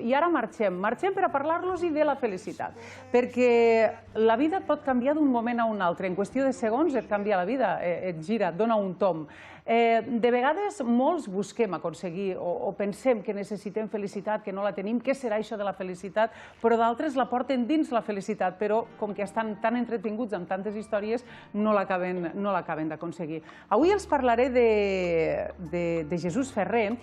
I ara marxem per a parlar-los de la felicitat, perquè la vida et pot canviar d'un moment a un altre, en qüestió de segons et canvia la vida, et gira, et dona un tomb. De vegades molts busquem aconseguir o pensem que necessitem felicitat, que no la tenim, què serà això de la felicitat, però d'altres la porten dins la felicitat, però com que estan tan entretinguts amb tantes històries no l'acaben d'aconseguir. Avui els parlaré de Jesús Ferrer,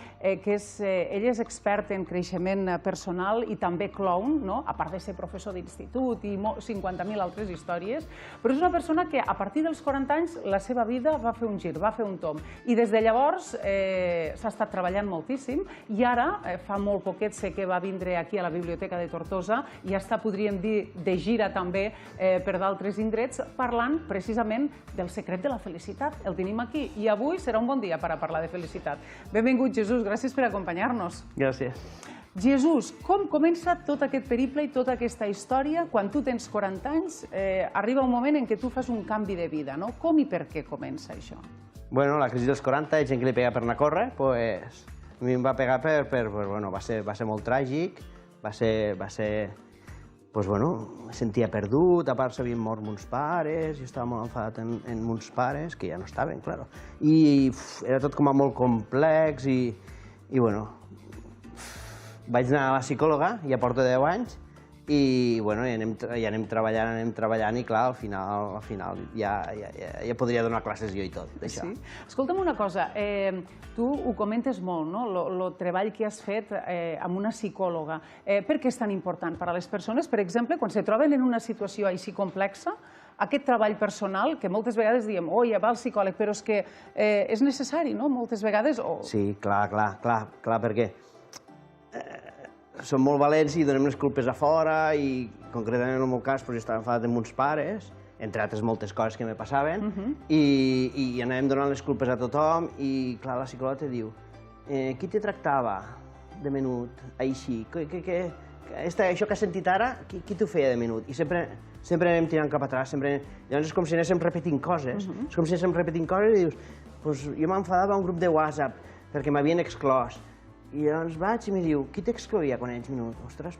que ell és expert en creixement personal i també clown, a part de ser professor d'institut i 50.000 altres històries, però és una persona que a partir dels 40 anys la seva vida va fer un gir, va fer un tomb. I des de llavors s'ha estat treballant moltíssim i ara, fa molt poquet, sé que va vindre aquí a la Biblioteca de Tortosa i ja està, podríem dir, de gira també per d'altres indrets, parlant precisament del secret de la felicitat. El tenim aquí i avui serà un bon dia per a parlar de felicitat. Benvingut, Jesús, gràcies per acompanyar-nos. Gràcies. Jesús, com comença tot aquest periple i tota aquesta història quan tu tens 40 anys? Arriba un moment en què tu fas un canvi de vida, no? Com i per què comença això? Bueno, la crisi dels 40, gent que li pega per anar a córrer, pues, a mi em va pegar va ser molt tràgic, me sentia perdut, a part s'havien mort mons pares, jo estava molt enfadat amb mons pares, que ja no estaven, clar. I era tot com a molt complex i bueno, vaig anar a la psicòloga, ja porto 10 anys, i ja anem treballant i clar, al final ja podria donar classes jo i tot, d'això. Escolta'm una cosa, tu ho comentes molt, el treball que has fet amb una psicòloga. Per què és tan important per a les persones, per exemple, quan se troben en una situació així complexa, aquest treball personal, que moltes vegades diem, oh, ja va al psicòleg, però és que és necessari, no?, moltes vegades. Sí, clar, perquè som molt valents i donem les culpes a fora i, concretament en el meu cas, jo estava enfadat amb uns pares, entre altres moltes coses que me passaven, i anàvem donant les culpes a tothom i, clar, la psicòloga te diu qui te tractava de menut, així? Això que has sentit ara, qui t'ho feia de menut? I sempre anem tirant cap atràs, llavors és com si anéssim repetint coses, i dius, jo m'enfadava a un grup de WhatsApp perquè m'havien exclòs. I llavors vaig i em diu, qui t'excloïa quan ets menut? Ostres,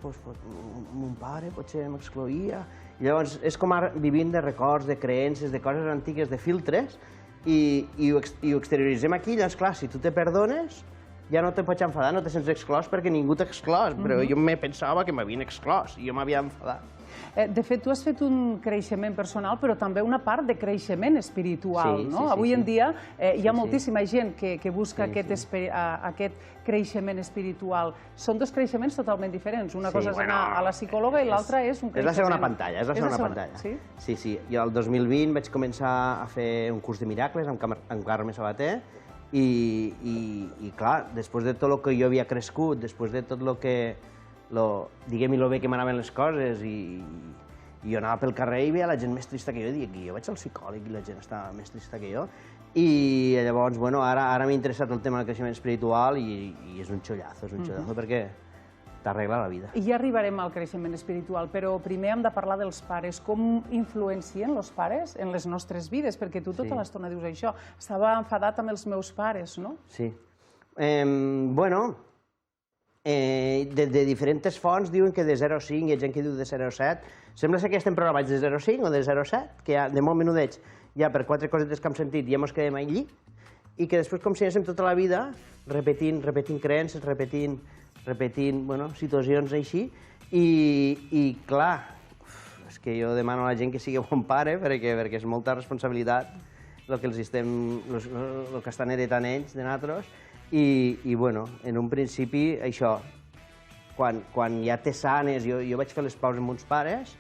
mon pare potser m'excloïa. I llavors és com ara vivint de records, de creences, de coses antigues, de filtres, i ho exterioritzem aquí. Llavors, clar, si tu te perdones, ja no te pots enfadar, no te sents exclòs perquè ningú t'ha exclòs, però jo me pensava que m'havien exclòs i jo m'havia enfadat. De fet, tu has fet un creixement personal, però també una part de creixement espiritual, no? Avui en dia hi ha moltíssima gent que busca aquest creixement espiritual. Són dos creixements totalment diferents. Una cosa és anar a la psicòloga i l'altra és un creixement... És la segona pantalla, és la segona pantalla. Sí. Jo el 2020 vaig començar a fer un curs de miracles amb Carme Sabater i, clar, després de tot el que jo havia crescut, després de tot el que diguem-hi lo bé que m'anaven les coses i jo anava pel carrer i veia la gent més trista que jo i dic, jo vaig al psicòleg i la gent estava més trista que jo i llavors, bueno, ara m'ha interessat el tema del creixement espiritual i és un xollazo perquè t'arregla la vida. I ja arribarem al creixement espiritual, però primer hem de parlar dels pares. Com influencien els pares en les nostres vides? Perquè tu tota l'estona dius això, estava enfadat amb els meus pares, no? Sí. Bueno... De diferents fonts diuen que de 0 a 5, hi ha gent que diu de 0 a 7. Sembla ser que estem programats de 0 a 5 o de 0 a 7, que de molt menudets ja per 4 cosetes que hem sentit ja ens quedem allí, i que després com si anéssim tota la vida repetint creences, repetint situacions així, i clar, és que jo demano a la gent que sigui bon pare perquè és molta responsabilitat el que estan heretant ells de nosaltres. I, bueno, en un principi, això, quan ja te sanes, jo vaig fer les paus amb uns pares,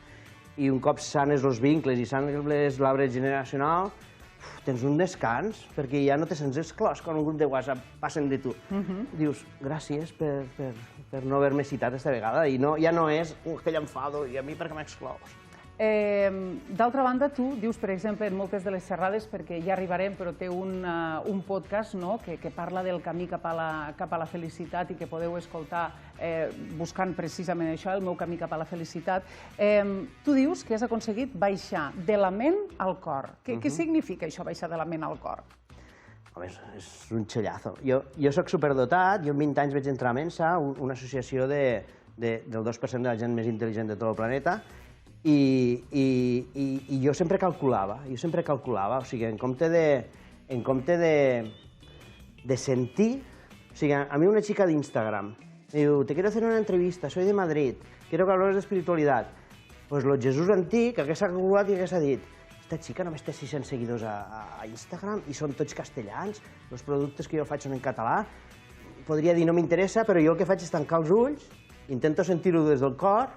i un cop sanes els vincles i sanes l'arbre generacional, tens un descans, perquè ja no te sents exclòs quan un grup de WhatsApp passen de tu. Dius, gràcies per no haver-me citat aquesta vegada, i ja no és aquell enfado, i a mi per què m'exclòs? D'altra banda, tu dius, per exemple, en moltes de les xerrades, perquè ja arribarem, però té un podcast que parla del camí cap a la felicitat i que podeu escoltar buscant precisament això, el meu camí cap a la felicitat. Tu dius que has aconseguit baixar de la ment al cor. Què significa això, baixar de la ment al cor? home, és un xellazo. Jo soc superdotat, jo amb 20 anys vaig entrar a Mensa, una associació del 2% de la gent més intel·ligent de tot el planeta, i jo sempre calculava, o sigui, en compte de sentir, o sigui, a mi una xica d'Instagram diu, te quiero hacer una entrevista, soy de Madrid, quiero que hablemos de espiritualidad. Pues lo Jesús antic hagués calculat i hagués dit, esta xica només té 600 seguidors a Instagram i són tots castellans, els productes que jo faig són en català, podria dir no m'interessa, però jo el que faig és tancar els ulls, intento sentir-ho des del cor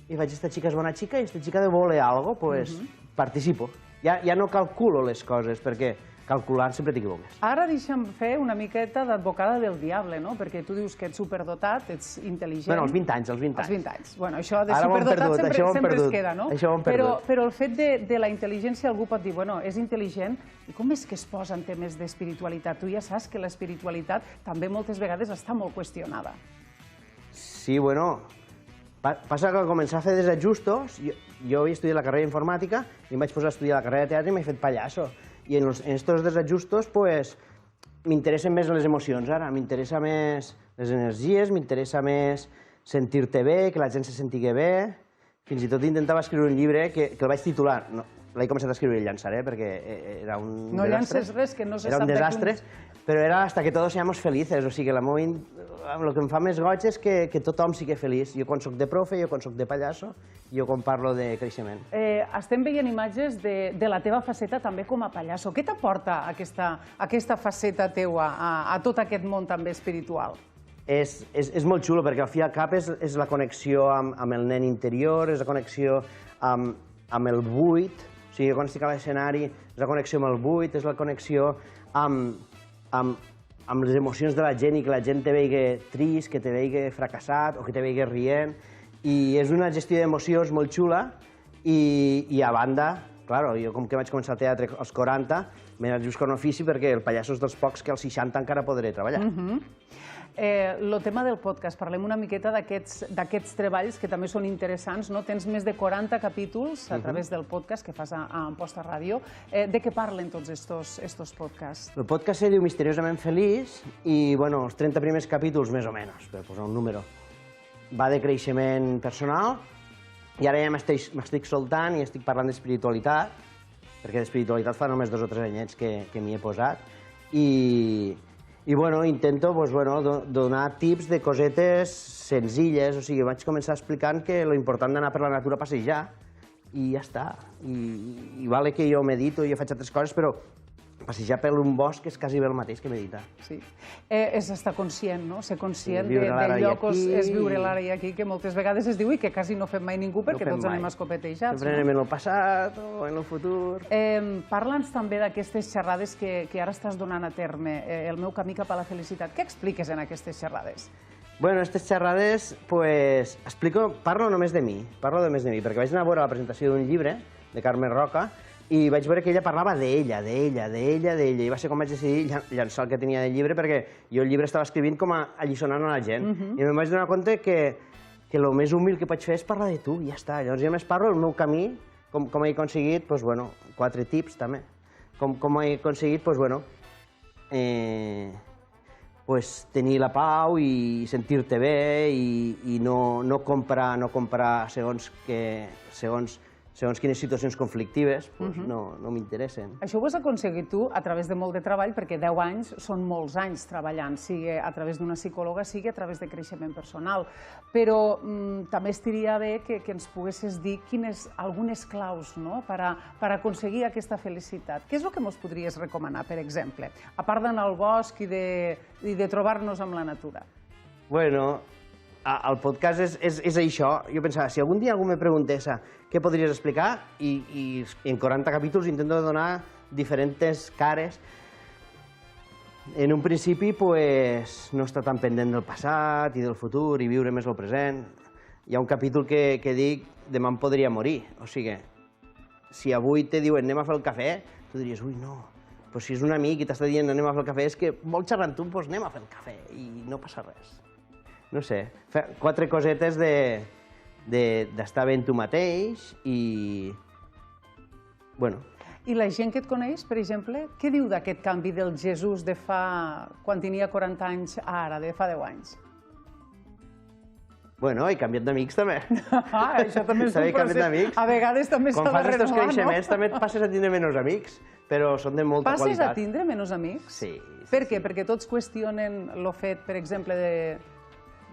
i faig, esta xica és bona xica i esta xica de voler alguna cosa, doncs participo. Ja no calculo les coses, perquè calculant sempre t'equivoques. Ara deixa'm fer una miqueta d'advocada del diable, no? Perquè tu dius que ets superdotat, ets intel·ligent... Bueno, als 20 anys, als 20 anys. Als 20 anys. Bueno, això de superdotat sempre es queda, no? Això ho hem perdut. Però el fet de la intel·ligència, algú pot dir, bueno, és intel·ligent, i com és que es posa en temes d'espiritualitat? Tu ja saps que l'espiritualitat també moltes vegades està molt qüestionada. Sí, bueno, passa que al començar a fer desajustos, jo havia estudiat la carrera d'informàtica i em vaig posar a estudiar la carrera de teatre i m'he fet pallasso. I en aquests desajustos, pues, m'interessen més les emocions ara, m'interessa més les energies, m'interessa més sentir-te bé, que la gent se sentigui bé. Fins i tot intentava escriure un llibre que el vaig titular, l'he començat a escriure i llançaré perquè era un desastre. No llances res, que no se sap... Era un desastre, però era hasta que todos seamos felices, o sigui, el que em fa més goig és que tothom sigui feliç. Jo quan soc de profe, jo quan soc de pallasso, jo quan parlo de creixement. Estem veient imatges de la teva faceta també com a pallasso. Què t'aporta aquesta faceta teua a tot aquest món també espiritual? És molt xulo, perquè al fi i al cap és la connexió amb el nen interior, és la connexió amb el buit, o sigui, quan estic a l'escenari, és la connexió amb el buit, és la connexió amb les emocions de la gent i que la gent te vegi trist, que te vegi fracassat o que te vegi rient. I és una gestió d'emocions molt xula i a banda, clar, jo com que vaig començar a teatre als 40, m'he anat buscar un ofici perquè el pallasso és dels pocs que als 60 encara podré treballar. El tema del podcast, parlem una miqueta d'aquests treballs que també són interessants, no? Tens més de 40 capítols a través del podcast que fas a Amposta Ràdio. De què parlen tots estos podcasts? El podcast se diu Misteriosament Feliç i, bueno, els 30 primers capítols, més o menys, per posar un número, va de creixement personal i ara ja m'estic soltant i estic parlant d'espiritualitat, perquè d'espiritualitat fa només 2 o 3 anyets que m'hi he posat i bueno, intento donar tips de cosetes senzilles, o sigui, vaig començar explicant que l'important d'anar per la natura a passejar i ja està. I vale que jo medito i jo faig altres coses, però passejar per un bosc és quasi bé el mateix que meditar. Sí. És estar conscient, no? Ser conscient d'allò que és viure l'ara i aquí, que moltes vegades es diu i que quasi no fem mai ningú perquè tots anem escopetejats. Sempre anem en el passat o en el futur. Parla'ns també d'aquestes xerrades que ara estàs donant a terme, el meu camí cap a la felicitat. Què expliques en aquestes xerrades? Bueno, aquestes xerrades, pues, parlo només de mi, perquè vaig anar a veure la presentació d'un llibre de Carme Roca i vaig veure que ella parlava d'ella, i va ser com vaig decidir llançar el que tenia del llibre, perquè jo el llibre estava escrivint com a alliçonant a la gent, i em vaig donar compte que el més humil que pots fer és parlar de tu, i ja està. Llavors jo més parlo del meu camí, com he aconseguit, doncs, bueno, 4 tips també, com he aconseguit, doncs, bueno, tenir la pau i sentir-te bé i no comprar segons quines situacions conflictives, no m'interessen. Això ho has aconseguit tu a través de molt de treball, perquè 10 anys són molts anys treballant, sigui a través d'una psicòloga, sigui a través de creixement personal. Però també estaria bé que ens poguessis dir algunes claus per aconseguir aquesta felicitat. Què és el que ens podries recomanar, per exemple, a part d'anar al bosc i de trobar-nos amb la natura? Bueno, el podcast és això. Jo pensava, si algun dia algú me preguntés què podries explicar, i en 40 capítols intento donar diferents cares. En un principi, no estar tan pendent del passat i del futur i viure més el present. Hi ha un capítol que dic, demà em podria morir. O sigui, si avui te diuen anem a fer el cafè, tu diries, ui, no. Però si és un amic i t'està dient anem a fer el cafè, és que vol xerrar amb tu, doncs anem a fer el cafè i no passa res. No sé, 4 cosetes d'estar bé amb tu mateix i... bueno. I la gent que et coneix, per exemple, què diu d'aquest canvi del Jesús de fa, quan tenia 40 anys a ara, de fa 10 anys? Bueno, he canviat d'amics també. Això també és un procés. A vegades també s'ha de renovar, no? Quan fas estos creixements també et passes a tindre menys amics, però són de molta qualitat. Passes a tindre menys amics? Sí. Per què? Perquè tots qüestionen el fet, per exemple,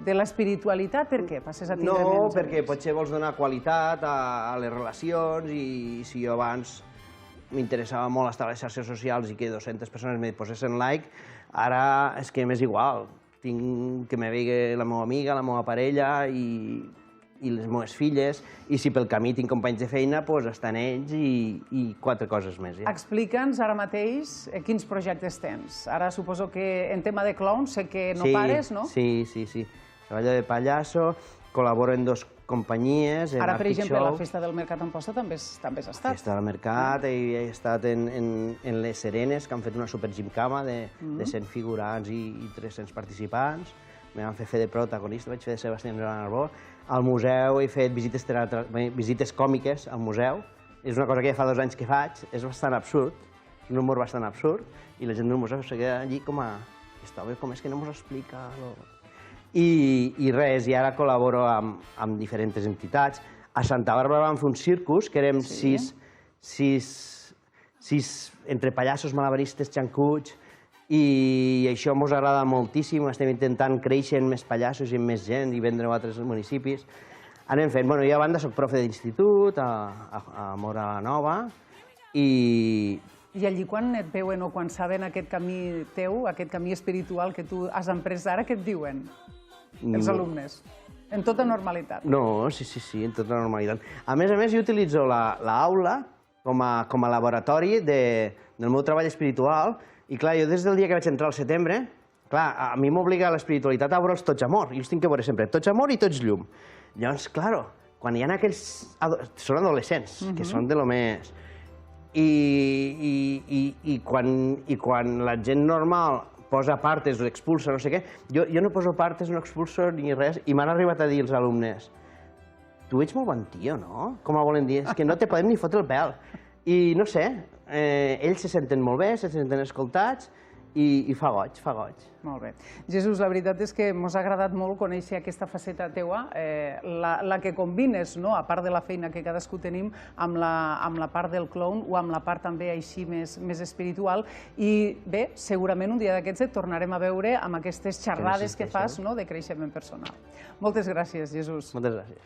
de l'espiritualitat. Per què passes a tindre menys amics? No, perquè potser vols donar qualitat a les relacions i si jo abans m'interessava molt estar a les xarxes socials i que 200 persones me posessin like, ara és que m'és igual. Tinc que me vegi la meva amiga, la meva parella i les meves filles, i si pel camí tinc companys de feina, doncs estan ells i 4 coses més. Explica'ns ara mateix quins projectes tens. Ara suposo que en tema de clown sé que no pares, no? Sí. Treballo de pallasso, col·laboro en 2 companyies, en ara, per Arctic exemple, Show. la Festa del Mercat d'Amposta també has estat. La Festa del Mercat, he estat en les Serenes, que han fet una supergimcama de 100 figurants i 300 participants. Me van fer de protagonista, vaig fer de Sebastián Arbó. Al museu he fet visites còmiques al museu. És una cosa que ja fa 2 anys que faig, és bastant absurd, un humor bastant absurd, i la gent del museu se queda allí com a... com és que no mos explica... I res, i ara col·laboro amb diferents entitats. A Santa Bàrbara vam fer un circus, que érem 6 entre pallassos, malabaristes, xancuts, i això ens agrada moltíssim. Estem intentant créixer en més pallassos i en més gent i vendre-ho a altres municipis. Anem fent. Jo a banda soc profe d'institut a Móra la Nova i allí quan et veuen o quan saben aquest camí teu, aquest camí espiritual que tu has emprès ara, què et diuen els alumnes? En tota normalitat. No, sí, en tota normalitat. A més, jo utilitzo l'aula com a laboratori del meu treball espiritual i, clar, jo des del dia que vaig entrar al setembre, clar, a mi m'obliga l'espiritualitat a veure'ls tots amor. Jo els tinc que veure sempre tots amor i tots llum. Llavors, clar, quan hi ha aquells... Són adolescents, que són de lo més... I quan la gent normal posa partes o expulsa, no sé què, jo no poso partes, no expulso ni res, i m'han arribat a dir els alumnes: tu ets molt bon tio, no? Com a volen dir, és que no te podem ni fotre el pèl. I no sé, ells se senten molt bé, se senten escoltats, i fa goig, fa goig. Molt bé. Jesús, la veritat és que ens ha agradat molt conèixer aquesta faceta teua, la que combines, a part de la feina que cadascú tenim, amb la part del clown o amb la part també així més espiritual. I bé, segurament un dia d'aquests et tornarem a veure amb aquestes xerrades que fas de creixement personal. Moltes gràcies, Jesús. Moltes gràcies.